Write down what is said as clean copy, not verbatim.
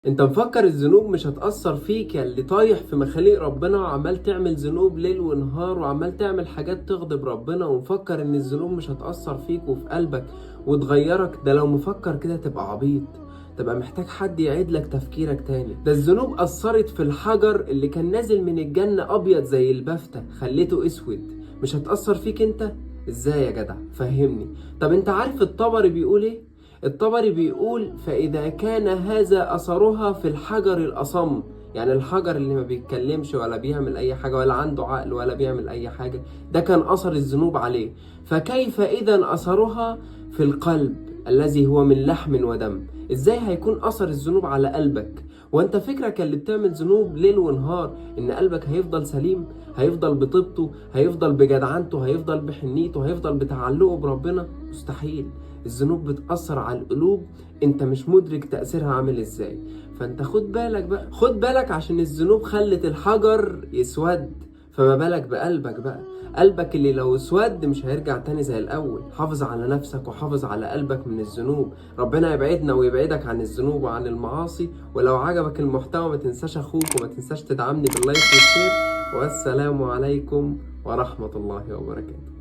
انت مفكر الذنوب مش هتأثر فيك يا اللي طايح في مخاليق ربنا وعمال تعمل ذنوب ليل ونهار وعمال تعمل حاجات تغضب ربنا، ومفكر ان الذنوب مش هتأثر فيك وفي قلبك وتغيرك؟ ده لو مفكر كده تبقى عبيط، تبقى محتاج حد يعيد لك تفكيرك تاني. ده الذنوب أثرت في الحجر اللي كان نازل من الجنة أبيض زي البفتة خليته أسود، مش هتأثر فيك انت؟ ازاي يا جدع؟ فهمني. طب انت عارف الطبري بيقول ايه؟ الطبري بيقول: فإذا كان هذا أثرها في الحجر الأصم، يعني الحجر اللي ما بيتكلمش ولا بيعمل أي حاجة ولا عنده عقل ولا بيعمل أي حاجة، ده كان أثر الذنوب عليه، فكيف إذا أثرها في القلب الذي هو من لحم ودم؟ إزاي هيكون أثر الذنوب على قلبك؟ وانت فكرك اللي بتعمل ذنوب ليل ونهار ان قلبك هيفضل سليم، هيفضل بطيبته، هيفضل بجدعنته، هيفضل بحنيته، هيفضل بتعلقه بربنا؟ مستحيل. الذنوب بتأثر على القلوب، انت مش مدرك تأثيرها عامل ازاي. فانت خد بالك بقى، خد بالك، عشان الذنوب خلت الحجر يسود، فما بالك بقلبك بقى. قلبك اللي لو اسود مش هيرجع تاني زي الاول. حافظ على نفسك وحافظ على قلبك من الذنوب. ربنا يبعدنا ويبعدك عن الذنوب وعن المعاصي. ولو عجبك المحتوى ما تنساش اخوك وما تنساش تدعمني باللايك والشير. والسلام عليكم ورحمة الله وبركاته.